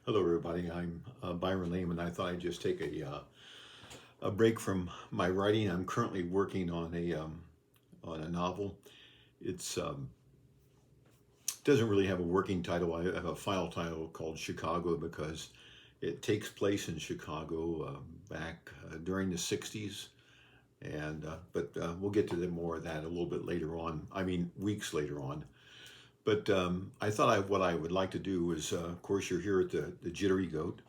Hello, everybody. I'm Byron Lehman. I thought I'd just take a break from my writing. I'm currently working on a novel. It's doesn't really have a working title. I have a final title called Chicago because it takes place in Chicago back during the '60s. And but we'll get to more of that a little bit later on. I mean, weeks later on. But I thought what I would like to do is, of course, you're here at the Jittery Goat,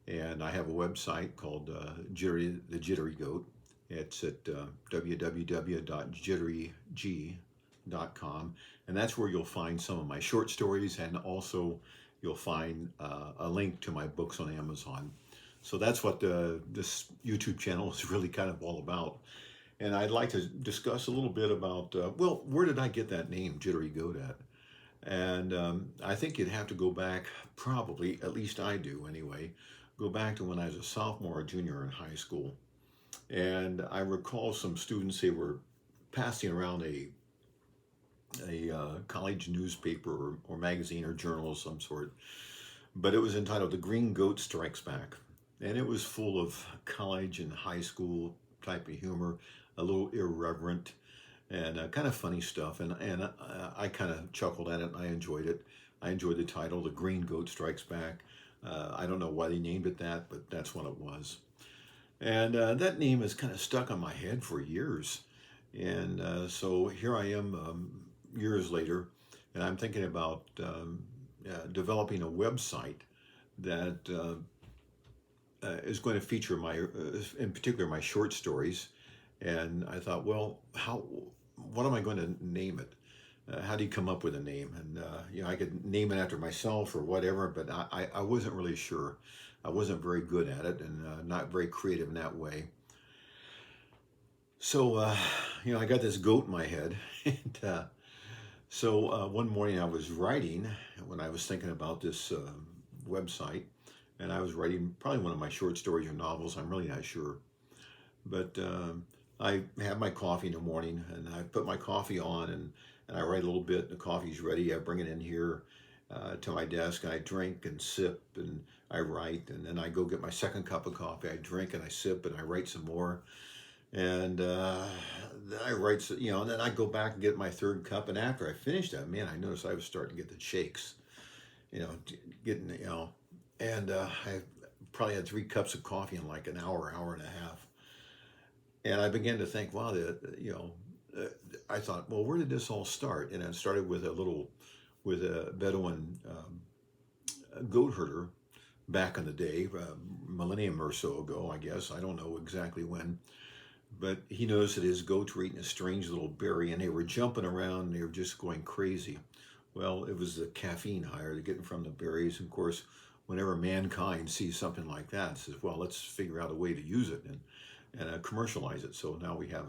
and I have a website called the Jittery Goat. It's at www.jitteryg.com, and that's where you'll find some of my short stories, and also you'll find a link to my books on Amazon. So that's what this YouTube channel is really kind of all about. And I'd like to discuss a little bit about, well, where did I get that name, Jittery Goat, at? And I think you'd have to go back, probably, at least I do anyway, go back to when I was a sophomore or junior in high school. And I recall some students, they were passing around a college newspaper or magazine or journal of some sort, but it was entitled The Green Goat Strikes Back. And it was full of college and high school type of humor, a little irreverent, and kind of funny stuff. And I kind of chuckled at it. And I enjoyed it. I enjoyed the title, "The Green Goat Strikes Back." I don't know why they named it that, but that's what it was. And that name has kind of stuck on my head for years. And so here I am, years later, and I'm thinking about developing a website that is going to feature in particular, my short stories. And I thought, well, what am I going to name it? How do you come up with a name? And I could name it after myself or whatever, but I wasn't really sure. I wasn't very good at it, and not very creative in that way. So I got this goat in my head, and so one morning I was writing when I was thinking about this website, and I was writing probably one of my short stories or novels. I'm really not sure, but I have my coffee in the morning, and I put my coffee on, and I write a little bit. The coffee's ready. I bring it in here to my desk. I drink and sip, and I write, and then I go get my second cup of coffee. I drink and I sip, and I write some more, and then I write, and then I go back and get my third cup. And after I finished that, man, I noticed I was starting to get the shakes, getting, and I probably had 3 cups of coffee in like an hour, hour and a half. And I began to think, wow, I thought, well, where did this all start? And it started with a Bedouin goat herder back in the day, millennium or so ago, I guess. I don't know exactly when. But he noticed that his goats were eating a strange little berry, and they were jumping around, and they were just going crazy. Well, it was the caffeine higher they're getting from the berries. And of course, whenever mankind sees something like that, it says, well, let's figure out a way to use it and commercialize it. So now we have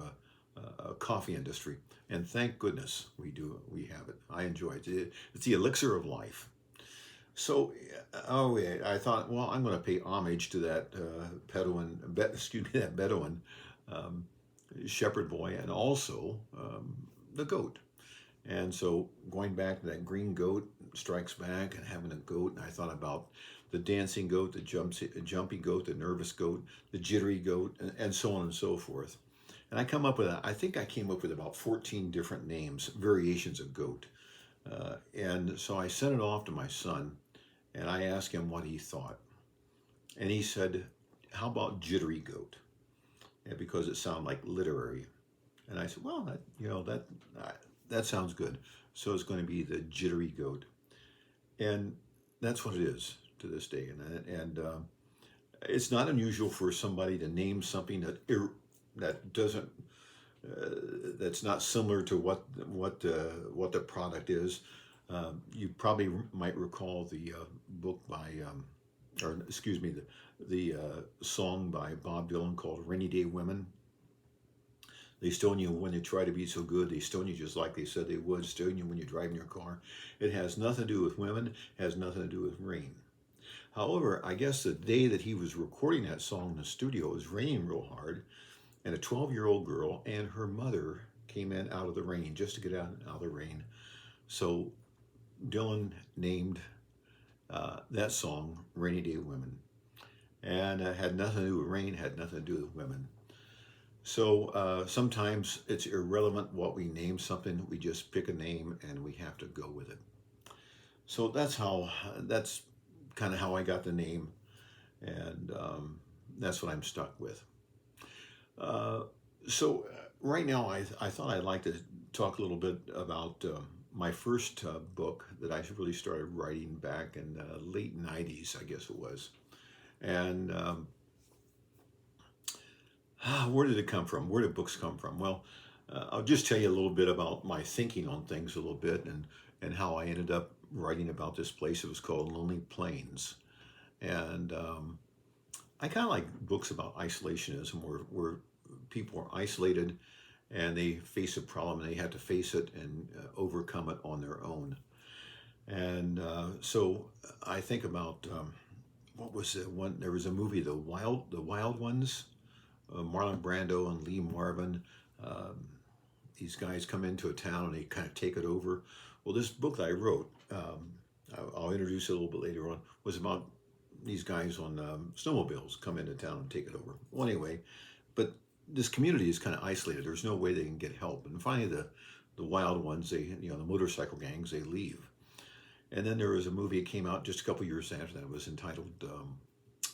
a coffee industry, and thank goodness we have it. I enjoy it. It's the elixir of life. So, oh yeah, I thought, well, I'm going to pay homage to that that Bedouin um, shepherd boy, and also the goat. And so going back to that green goat strikes back and having a goat, and I thought about the dancing goat, the jumpy goat, the nervous goat, the jittery goat, and so on and so forth. And I think I came up with about 14 different names, variations of goat. And so I sent it off to my son, and I asked him what he thought. And he said, how about jittery goat? And because it sounded like literary. And I said, well, that sounds good. So it's going to be the Jittery Goat, and that's what it is to this day. And it's not unusual for somebody to name something that doesn't that's not similar to what the product is. You probably might recall the book by, or excuse me, the song by Bob Dylan called "Rainy Day Women." They stone you when you try to be so good. They stone you just like they said they would. Stone you when you drive in your car. It has nothing to do with women. It has nothing to do with rain. However, I guess the day that he was recording that song in the studio, it was raining real hard, and a 12-year-old girl and her mother came in out of the rain just to get out of the rain. So Dylan named that song, Rainy Day Women. And it had nothing to do with rain, had nothing to do with women. So sometimes it's irrelevant what we name something. We just pick a name and we have to go with it. So that's kind of how I got the name, and that's what I'm stuck with. Uh, so right now, I thought I'd like to talk a little bit about my first book that I really started writing back in the late '90s, I guess it was. And where did it come from? Where did books come from? Well, I'll just tell you a little bit about my thinking on things a little bit, and how I ended up writing about this place. It was called Lonely Plains. And I kind of like books about isolationism, where people are isolated and they face a problem and they have to face it and overcome it on their own. And so I think about what was it? One there was a movie, The Wild Ones, Marlon Brando and Lee Marvin. Um, these guys come into a town and they kind of take it over. Well, this book that I wrote, I'll introduce it a little bit later on, was about these guys on snowmobiles come into town and take it over. Well, anyway, but this community is kind of isolated. There's no way they can get help. And finally, the wild ones, the motorcycle gangs, they leave. And then there was a movie that came out just a couple years after that. It was entitled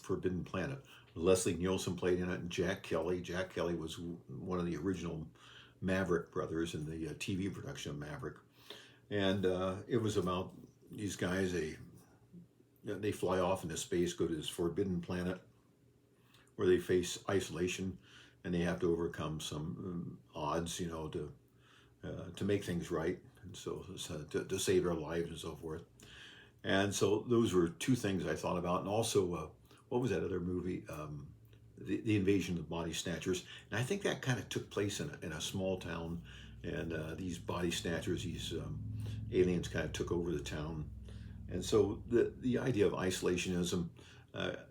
Forbidden Planet. Leslie Nielsen played in it, and Jack Kelly. Jack Kelly was one of the original Maverick brothers in the TV production of Maverick. And it was about these guys. They fly off into space, go to this forbidden planet where they face isolation, and they have to overcome some odds, to make things right, and so to save their lives and so forth. And so those were two things I thought about, and also what was that other movie? The Invasion of the Body Snatchers, and I think that kind of took place in a small town, and these body snatchers, these aliens, kind of took over the town. And so the idea of isolationism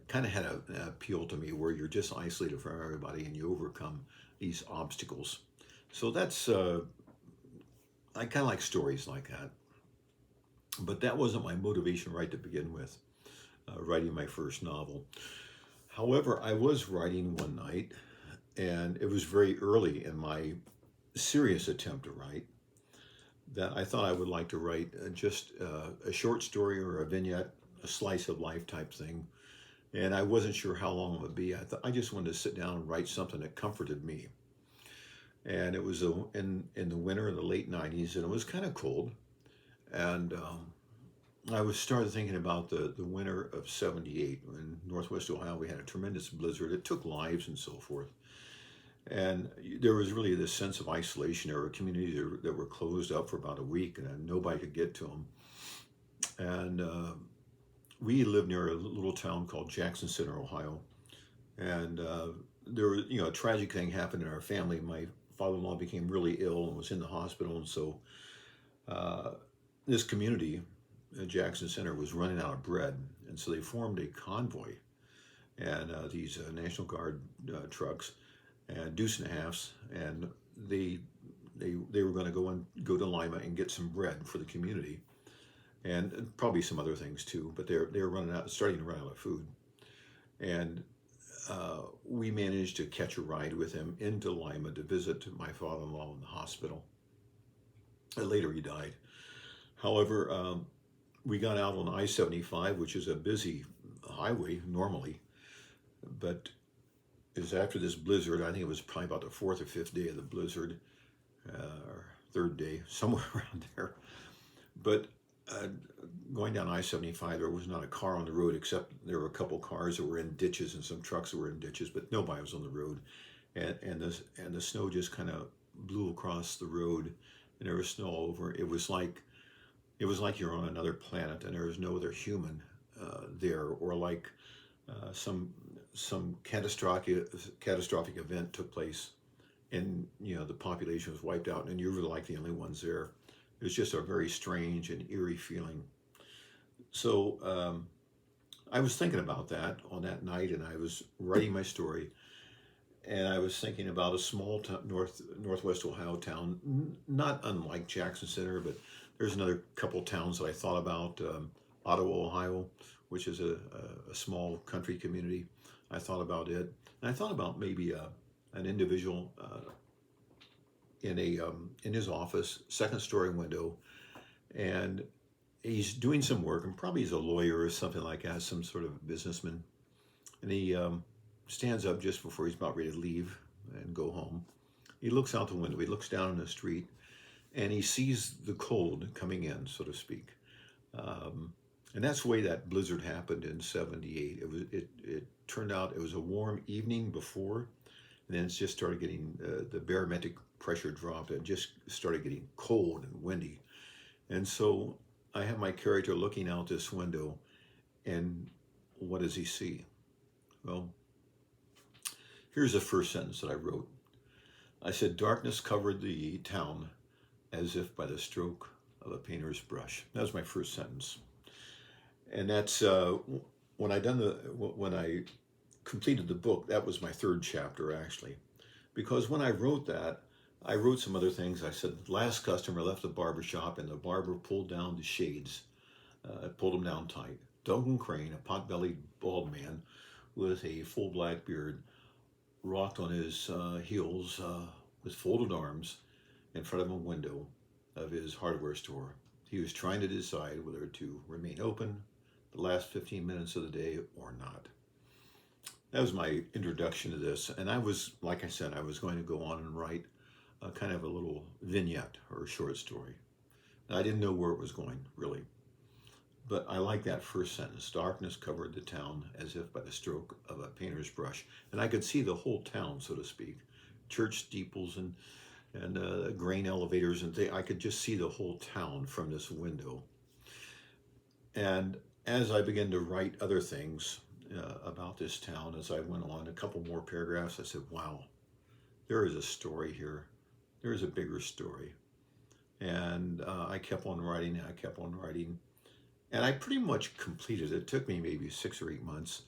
kind of had an appeal to me, where you're just isolated from everybody and you overcome these obstacles. So that's I kind of like stories like that. But that wasn't my motivation right to begin with, writing my first novel. However, I was writing one night, and it was very early in my serious attempt to write, that I thought I would like to write just a short story or a vignette, a slice of life type thing. And I wasn't sure how long it would be. I just wanted to sit down and write something that comforted me. And it was in the winter of the late '90s, and it was kind of cold. And I was started thinking about the winter of '78. In Northwest Ohio, we had a tremendous blizzard. It took lives and so forth. And there was really this sense of isolation. There were communities that were closed up for about a week, and nobody could get to them. And we lived near a little town called Jackson Center, Ohio. And there was, a tragic thing happened in our family. My father-in-law became really ill and was in the hospital. And so uh, this community, Jackson Center, was running out of bread. And so they formed a convoy, and these National Guard trucks and deuce and a halves, and they were going to go to Lima and get some bread for the community, and probably some other things too. But they're starting to run out of food, and we managed to catch a ride with him into Lima to visit my father-in-law in the hospital. And later he died. However, we got out on I-75, which is a busy highway normally, but it was after this blizzard. I think it was probably about the fourth or fifth day of the blizzard, or third day, somewhere around there. But uh, going down I-75, there was not a car on the road, except there were a couple cars that were in ditches and some trucks that were in ditches, but nobody was on the road. And the snow just kind of blew across the road, and there was snow all over. It was like you're on another planet, and there was no other human there, or like some catastrophic event took place, and the population was wiped out, and you were like the only ones there. It was just a very strange and eerie feeling. So I was thinking about that on that night, and I was writing my story, and I was thinking about a small northwest Ohio town, not unlike Jackson Center, but there's another couple towns that I thought about. Ottawa, Ohio, which is a small country community. I thought about it, and I thought about maybe an individual in his office, second story window, and he's doing some work, and probably he's a lawyer or something like that, some sort of businessman, and he stands up just before he's about ready to leave and go home. He looks out the window, he looks down in the street, and he sees the cold coming in, so to speak. And that's the way that blizzard happened in '78. It turned out it was a warm evening before, and then it just started getting the barometric pressure dropped, and just started getting cold and windy. And so I have my character looking out this window, and what does he see? Well, here's the first sentence that I wrote. I said, "Darkness covered the town as if by the stroke of a painter's brush." That was my first sentence. And that's when I completed the book. That was my third chapter, actually, because when I wrote that, I wrote some other things. I said, "Last customer left the barber shop, and the barber pulled down the shades, pulled them down tight. Duncan Crane, a pot-bellied bald man with a full black beard, rocked on his heels with folded arms in front of a window of his hardware store. He was trying to decide whether to remain open the last 15 minutes of the day or not." That was my introduction to this. And I was, like I said, I was going to go on and write a kind of a little vignette or a short story. And I didn't know where it was going, really. But I like that first sentence. Darkness covered the town as if by the stroke of a painter's brush. And I could see the whole town, so to speak. Church steeples and grain elevators, and I could just see the whole town from this window. And as I began to write other things about this town, as I went on, a couple more paragraphs, I said, wow, there is a story here. There is a bigger story. And I kept on writing, and I pretty much completed it. It took me maybe 6 or 8 months.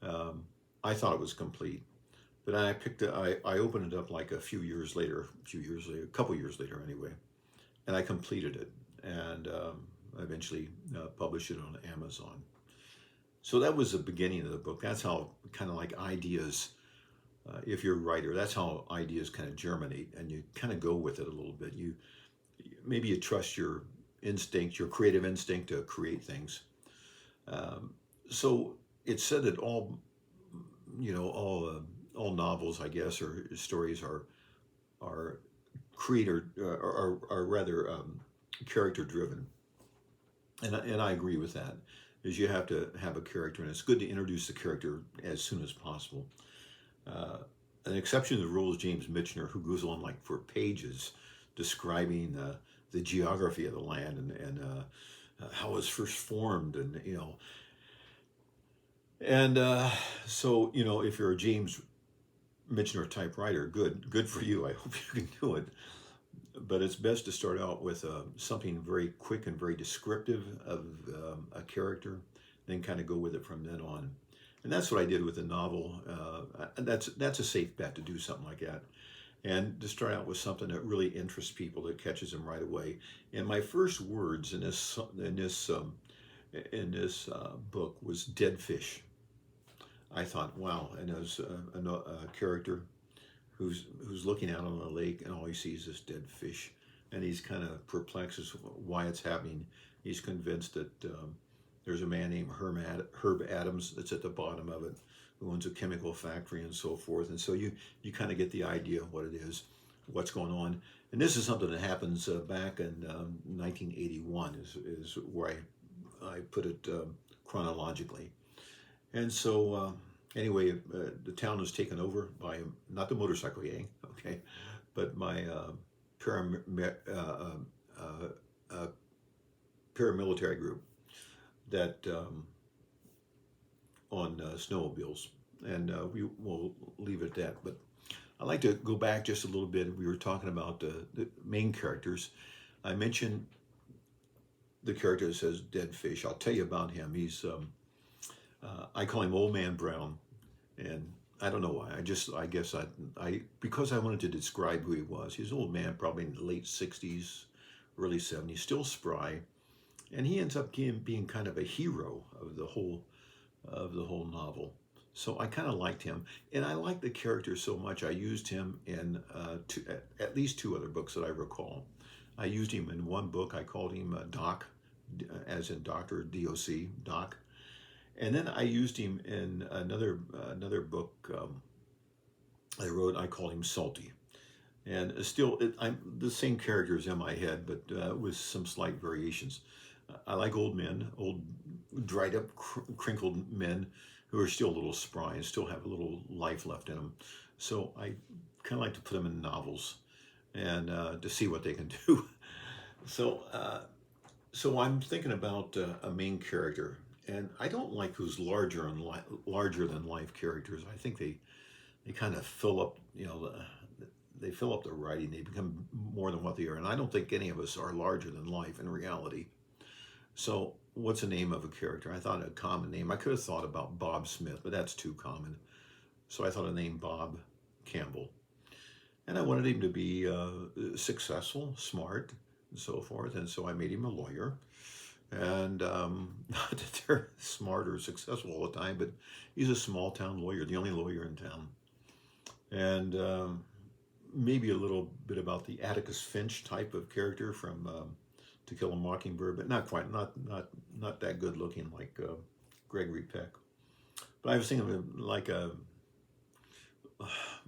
I thought it was complete. But I opened it up like a couple years later anyway, and I completed it, and eventually published it on Amazon. So that was the beginning of the book. That's how kind of like ideas, if you're a writer, that's how ideas kind of germinate, and you kind of go with it a little bit. Maybe you trust your instinct, your creative instinct to create things. So it's said that all novels, I guess, or stories are creator are rather character driven, and I agree with that. Is you have to have a character, and it's good to introduce the character as soon as possible. An exception to the rule is James Michener, who goes on like for pages describing the geography of the land and how it was first formed, and so if you're a James Michener type writer, good for you. I hope you can do it. But it's best to start out with something very quick and very descriptive of a character, then kind of go with it from then on. And that's what I did with the novel. That's a safe bet to do something like that, and to start out with something that really interests people, that catches them right away. And my first words in this book was dead fish. I thought, wow, and there's a character who's looking out on the lake, and all he sees is dead fish, and he's kind of perplexed as to why it's happening. He's convinced that there's a man named Herb Adams that's at the bottom of it, who owns a chemical factory and so forth. And so you kind of get the idea of what it is, what's going on. And this is something that happens back in 1981 is where I put it chronologically. And so anyway, the town was taken over by, not the motorcycle gang, okay, but my paramilitary group that on snowmobiles. And we will leave it at that. But I'd like to go back just a little bit. We were talking about the main characters. I mentioned the character that says dead fish. I'll tell you about him. He's I call him Old Man Brown, and I don't know why. I guess because I wanted to describe who he was. He's an old man, probably in the late 60s, early 70s, still spry, and he ends up being kind of a hero of the whole novel. So I kind of liked him, and I liked the character so much I used him in at least two other books that I recall. I used him in one book. I called him Doc, as in Doctor, D-O-C, Doc. And then I used him in another book I wrote. I called him Salty. And still, I'm the same characters in my head, but with some slight variations. I like old men, old dried up, crinkled men who are still a little spry and still have a little life left in them. So I kind of like to put them in novels and to see what they can do. So, so I'm thinking about a main character, and I don't like those larger than life characters. I think they kind of fill up, they fill up the writing. They become more than what they are, and I don't think any of us are larger than life in reality. So, what's the name of a character? I thought a common name. I could have thought about Bob Smith, but that's too common. So I thought a name Bob Campbell, and I wanted him to be successful, smart, and so forth. And so I made him a lawyer. And not that they're smart or successful all the time, but he's a small town lawyer, the only lawyer in town. And maybe a little bit about the Atticus Finch type of character from To Kill a Mockingbird, but not quite, not that good looking like Gregory Peck. But I was thinking of him like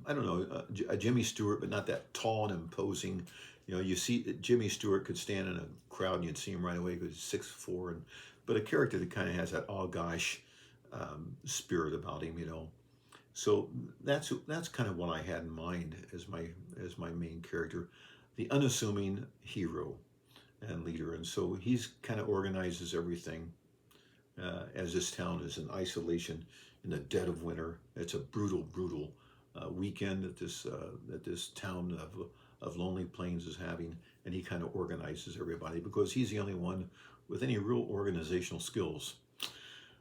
I don't know, a Jimmy Stewart, but not that tall and imposing. You see Jimmy Stewart could stand in a crowd and you'd see him right away because he's 6'4", but a character that kind of has that oh gosh spirit about him. So that's kind of what I had in mind as my main character, the unassuming hero and leader. And so he's kind of organizes everything as this town is in isolation in the dead of winter. It's a brutal weekend that this town of Lonely Plains is having, and he kind of organizes everybody because he's the only one with any real organizational skills.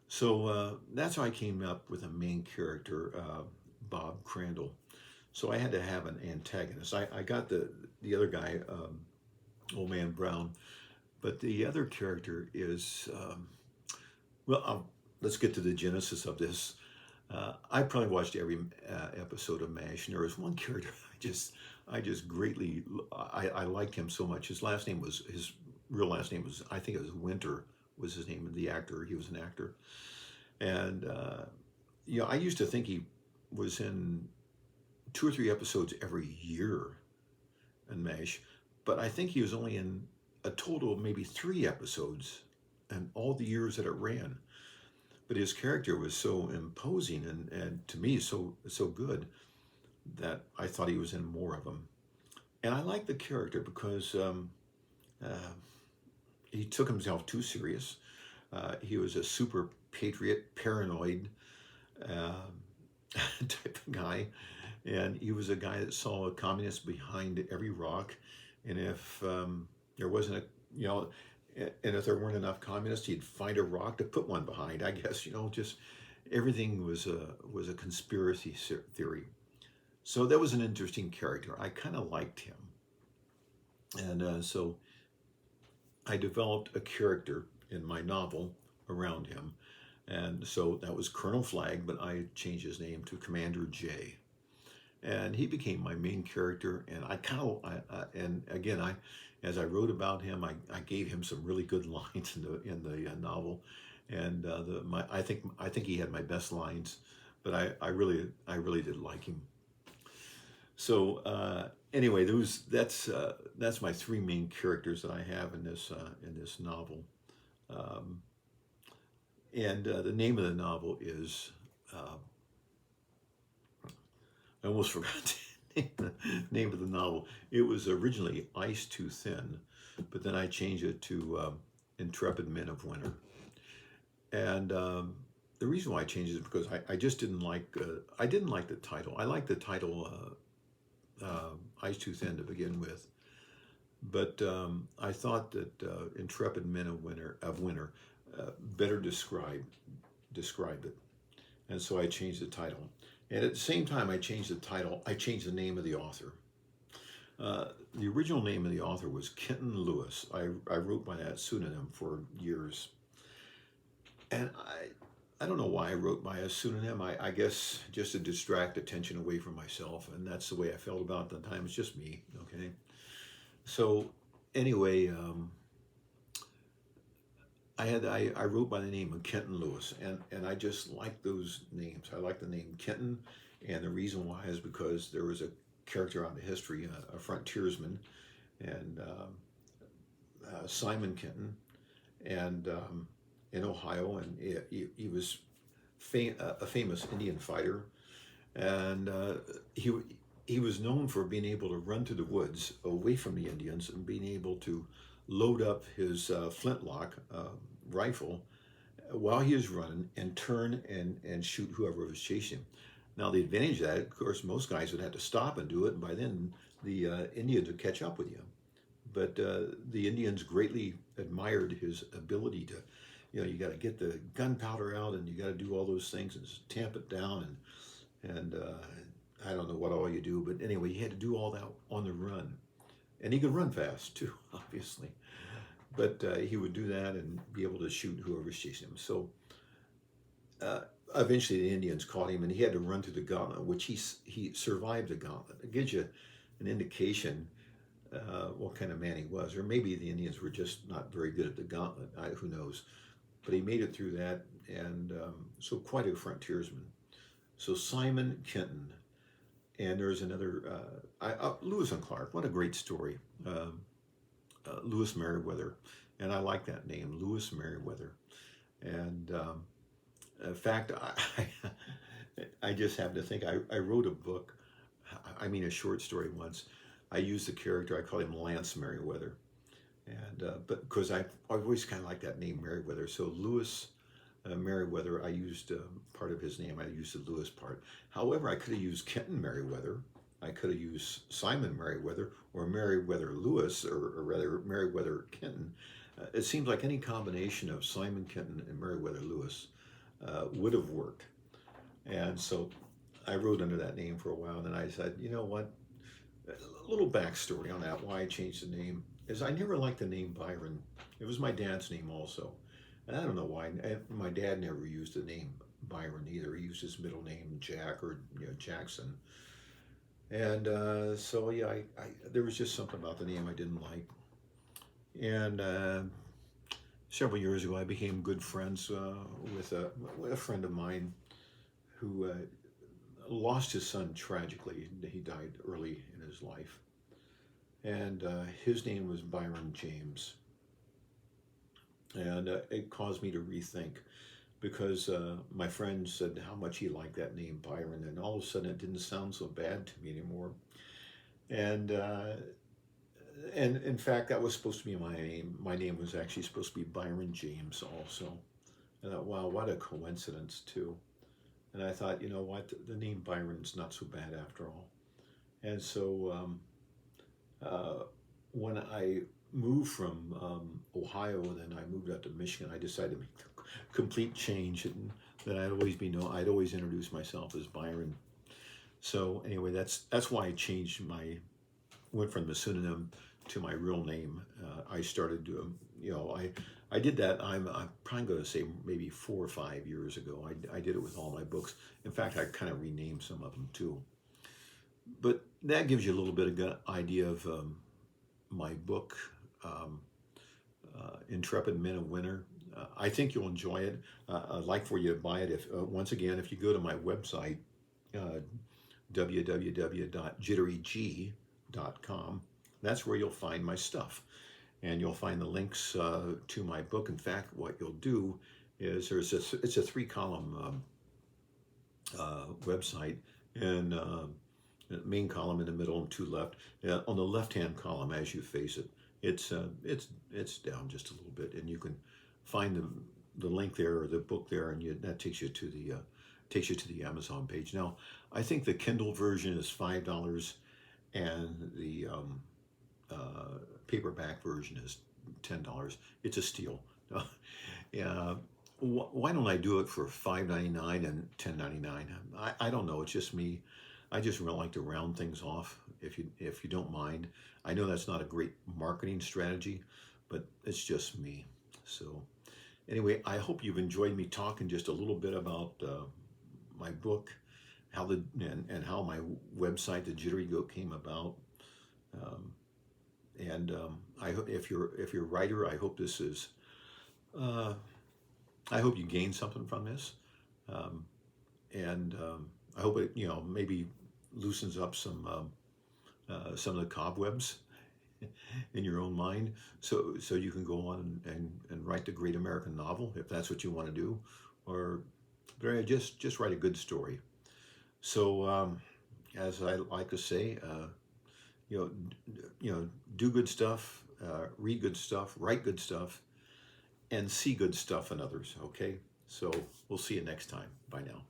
So that's how I came up with a main character, Bob Crandall. So I had to have an antagonist. I got the other guy, Old Man Brown, but the other character is let's get to the genesis of this. I probably watched every episode of MASH, and there was one character I just greatly I liked him so much. His real last name was, I think it was Winter was his name of the actor. He was an actor, and I used to think he was in 2 or 3 episodes every year in MASH, but I think he was only in a total of maybe 3 episodes in all the years that it ran. But his character was so imposing and to me so good that I thought he was in more of them. And I liked the character because he took himself too serious. He was a super patriot, paranoid type of guy. And he was a guy that saw a communist behind every rock. And if there wasn't and if there weren't enough communists, he'd find a rock to put one behind. I guess just everything was a conspiracy theory. So that was an interesting character. I kind of liked him, and so I developed a character in my novel around him, and so that was Colonel Flagg, but I changed his name to Commander J. And he became my main character, and and again, as I wrote about him, I gave him some really good lines in the novel, and I think he had my best lines, but I really did like him. So anyway, that's my 3 main characters that I have in this novel, and the name of the novel is. I almost forgot the name of the novel. It was originally Ice Too Thin, but then I changed it to Intrepid Men of Winter. And the reason why I changed it is because I just didn't like the title. I liked the title Ice Too Thin to begin with, but I thought that Intrepid Men of Winter better describe it, and so I changed the title. And at the same time I changed the title, I changed the name of the author. The original name of the author was Kenton Lewis. I wrote by that pseudonym for years. And I don't know why I wrote by a pseudonym. I guess just to distract attention away from myself. And that's the way I felt about it at the time. It's just me, okay? So anyway, I wrote by the name of Kenton Lewis, and I just like those names. I like the name Kenton, and the reason why is because there was a character out of history, a frontiersman, and Simon Kenton, and in Ohio, and he was a famous Indian fighter, and he was known for being able to run through the woods away from the Indians and being able to load up his flintlock rifle while he was running and turn and shoot whoever was chasing him. Now the advantage of that, of course, most guys would have to stop and do it, and by then the Indians would catch up with you. But the Indians greatly admired his ability to, you got to get the gunpowder out and you got to do all those things and tamp it down and I don't know what all you do, but anyway, he had to do all that on the run, and he could run fast too, obviously. But he would do that and be able to shoot whoever's chasing him. So uh, eventually, the Indians caught him, and he had to run through the gauntlet, which he survived the gauntlet. It gives you an indication what kind of man he was, or maybe the Indians were just not very good at the gauntlet. Who knows? But he made it through that, and so quite a frontiersman. So Simon Kenton, and there's another Lewis and Clark. What a great story, Lewis Merriweather, and I like that name, Lewis Merriweather. And in fact, I just happen to think I wrote a book. I mean, a short story once. I used the character. I called him Lance Merriweather, and but because I've always kind of liked that name Merriweather, so Lewis Merriweather, I used part of his name. I used the Lewis part. However, I could have used Kenton Merriweather. I could have used Simon Merriweather or Merriweather Lewis, or rather Merriweather Kenton. It seems like any combination of Simon Kenton and Merriweather Lewis would have worked. And so I wrote under that name for a while. And then I said, you know what? A little backstory on that, why I changed the name, is I never liked the name Byron. It was my dad's name also. And I don't know why. My dad never used the name Byron either. He used his middle name Jack, or Jackson. And so yeah, there was just something about the name I didn't like. And several years ago, I became good friends with a friend of mine who lost his son tragically. He died early in his life. And his name was Byron James. And it caused me to rethink, because my friend said how much he liked that name Byron, and all of a sudden it didn't sound so bad to me anymore. And in fact, that was supposed to be my name. My name was actually supposed to be Byron James also. And I thought, wow, what a coincidence too. And I thought, you know what, the name Byron's not so bad after all. And so when I moved from Ohio, and then I moved out to Michigan, I decided to make the complete change, and that I'd always introduce myself as Byron. So anyway, that's why I changed went from the pseudonym to my real name. I started doing, I did that. I'm probably going to say maybe 4 or 5 years ago. I did it with all my books. In fact, I kind of renamed some of them too. But that gives you a little bit of an idea of my book, Intrepid Men of Winter. I think you'll enjoy it. I'd like for you to buy it. Once again, if you go to my website, www.jitteryg.com, that's where you'll find my stuff. And you'll find the links to my book. In fact, what you'll do is it's a 3-column website, and the main column in the middle and 2 left. On the left-hand column, as you face it, it's down just a little bit, and you can find the link there, or the book there, and that takes you to the Amazon page. Now, I think the Kindle version is $5, and the paperback version is $10. It's a steal. Why don't I do it for $5.99 and $10.99? I don't know. It's just me. I just really like to round things off, if you don't mind. I know that's not a great marketing strategy, but it's just me. So anyway, I hope you've enjoyed me talking just a little bit about my book, and how my website, the Jittery Goat, came about. Um, if you're a writer, I hope this is. Uh, I hope you gain something from this, um, and I hope it maybe loosens up some of the cobwebs in your own mind, so you can go on and write the great American novel if that's what you want to do, or just write a good story. So as I like to say, you know, do good stuff, read good stuff, write good stuff, and see good stuff in others. Okay, so we'll see you next time. Bye now.